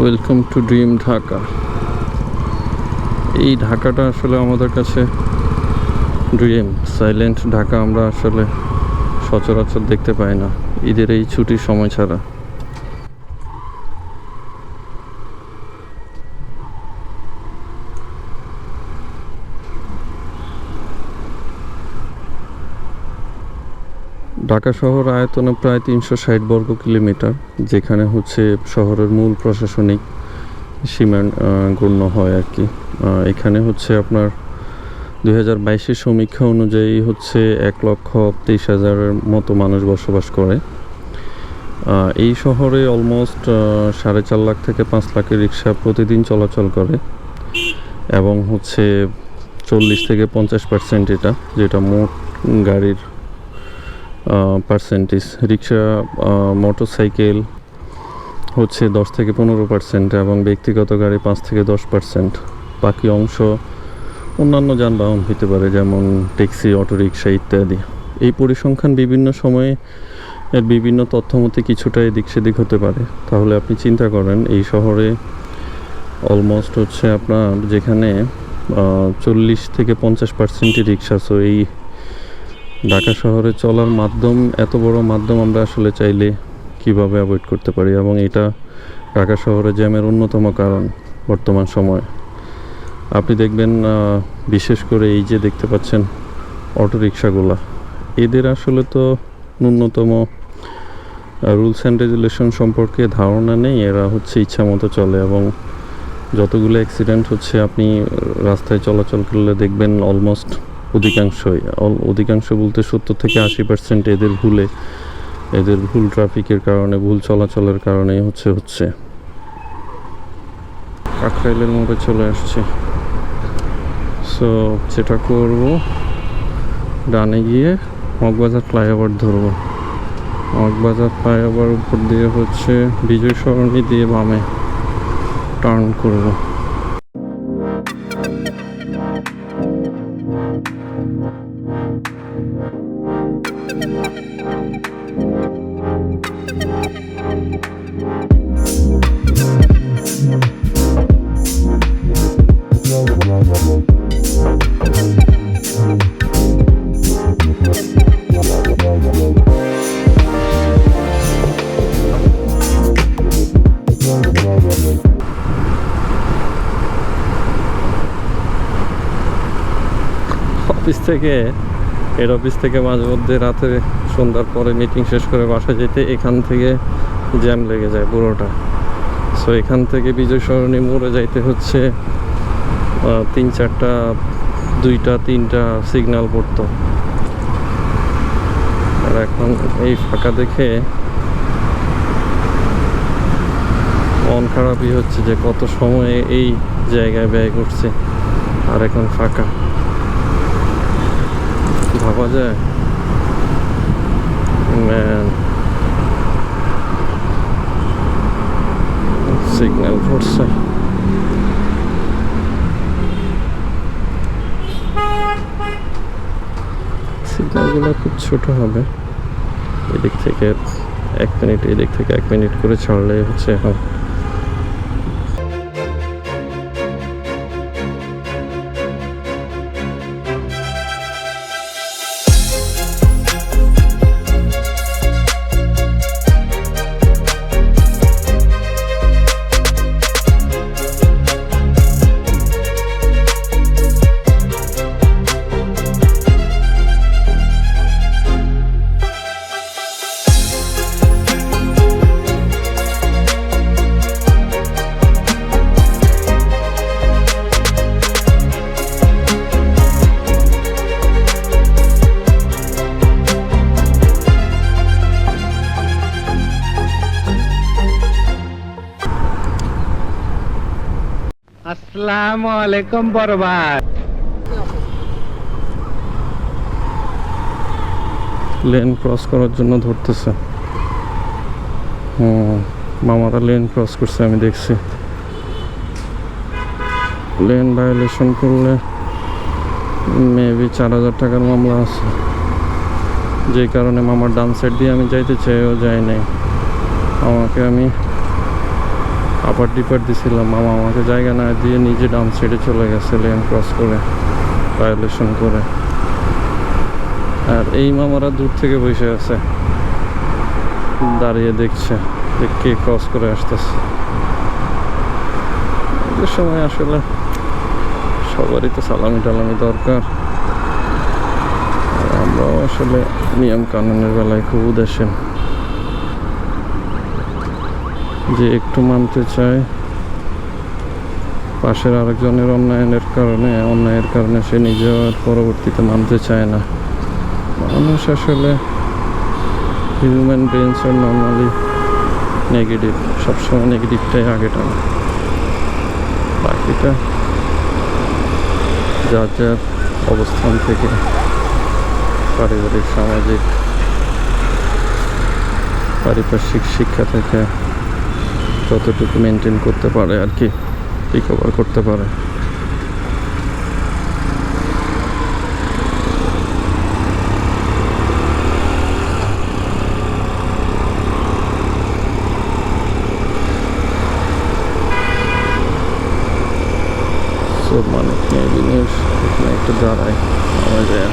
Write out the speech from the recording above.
Welcome to dream Dhaka. এই ঢাকাটা আসলে আমাদের কাছে ড্রিম। সাইলেন্ট ঢাকা আমরা আসলে সচরাচর দেখতে পাই না ঈদের এই ছুটির সময় ছাড়া। ঢাকা শহর আয়তনে প্রায় 360 বর্গ কিলোমিটার, যেখানে হচ্ছে শহরের মূল প্রশাসনিক সীমা গণ্য হয় আর কি। এখানে হচ্ছে আপনার 2022-এর সমীক্ষা অনুযায়ী হচ্ছে 1,23,000-এর মতো মানুষ বসবাস করে। এই শহরে অলমোস্ট 4.5 লাখ থেকে 5 লাখের রিক্সা প্রতিদিন চলাচল করে, এবং হচ্ছে 40 থেকে 50% যেটা মোট গাড়ির পার্সেন্টেজ। রিক্সা, মোটরসাইকেল হচ্ছে 10 থেকে 15%, এবং ব্যক্তিগত গাড়ি 5 থেকে 10%। বাকি অংশ অন্যান্য যানবাহন হতে পারে, যেমন ট্যাক্সি, অটোরিকশা ইত্যাদি। এই পরিসংখ্যান বিভিন্ন সময়ে এর বিভিন্ন তথ্যমতে কিছুটা এদিক সেদিক হতে পারে। তাহলে আপনি চিন্তা করেন, এই শহরে অলমোস্ট হচ্ছে আপনার যেখানে 40 থেকে 50%ই রিক্সা। সো এই ঢাকা শহরে চলার মাধ্যম, এত বড় মাধ্যম আমরা আসলে চাইলে কিভাবে অ্যাভয়েড করতে পারি, এবং এটা ঢাকা শহরে জ্যামের অন্যতম কারণ বর্তমান সময়ে। আপনি দেখবেন বিশেষ করে এই যে দেখতে পাচ্ছেন অটোরিকশাগুলা, এদের আসলে তো ন্যূনতম রুলস অ্যান্ড রেগুলেশন সম্পর্কে ধারণা নেই। এরা হচ্ছে ইচ্ছা মতো চলে, এবং যতগুলো অ্যাক্সিডেন্ট হচ্ছে আপনি রাস্তায় চলাচল করলে দেখবেন অলমোস্ট অধিকাংশ বলতে 70 থেকে 80% এদের ভুল ট্রাফিকের কারণে, ভুল চলাচলের কারণেই হচ্ছে কাকরাইলের মোড়ে চলে আসছে। সো যেটা করব, ডানে গিয়ে মগবাজার ফ্লাইওভার ধরবো। মগবাজার ফ্লাইওভার উপর দিয়ে হচ্ছে বিজয় সরণি দিয়ে বামে টার্ন করব। হেড অফিস থেকে মাঝে মধ্যে রাতে সন্ধ্যার পরে মিটিং শেষ করে বাসায় যেতে এখান থেকে জ্যাম লেগে যায় পুরোটা। সো এখান থেকে বিজয় সরণি মোড়ে যাইতে হচ্ছে 2-3টা সিগন্যাল পড়তো। আর এখন এই ফাঁকা দেখে মন খারাপই হচ্ছে যে কত সময় এই জায়গায় ব্যয় করছে, আর এখন ফাঁকা। ভাবা যায় সিগন্যাল পড়ছে। সিগন্যালগুলো খুব ছোট হবে, এদিক থেকে 1 মিনিট, এদিক থেকে 1 মিনিট করে ছাড়লে হচ্ছে এখন। আসসালামু আলাইকুম বরবাদ। লেন ক্রস করার জন্য ধরতেছে। মামারা লেন ক্রস করছে, আমি দেখছি। লেন ভায়োলেশন করলে মেবি 4,000 টাকার মামলা আছে, যে কারণে মামার ডান সাইড দিয়ে আমি যাইতে চাইও যাই নাই। আমাকে আমি আপার ডিপার দিছিলাম, মামা আমাকে জায়গা না দিয়ে নিজে ডান সাইডে চলে গেছে লেন ক্রস করে, ভায়োলেশন করে। আর এই মামারা দূর থেকে বসে আছে, দাঁড়িয়ে দেখছে যে কে ক্রস করে আসতেছে। এদের সময় আসলে সবারই তো সালামি টালামি দরকার। আর আমরাও আসলে নিয়ম কানুনের বেলায় খুব উদাসীন, যে একটু মানতে চায় পাশের আরেকজনের অন্যায়ের কারণে সে নিজেও আর পরবর্তীতে মানতে চায় না। মানুষ আসলে হিউম্যান ব্রেনস আর নর্মালি নেগেটিভ, সবসময় নেগেটিভটাই আগে টানে, বাকিটা যার যার অবস্থান থেকে, পারিবারিক সামাজিক পারিপার্শ্বিক শিক্ষা থেকে যতটুকু মেনটেন করতে পারে আর কি, রিকভার করতে পারে। সব মানুষ নিয়ে জিনিস এখানে একটু দাঁড়ায়, আমার যায়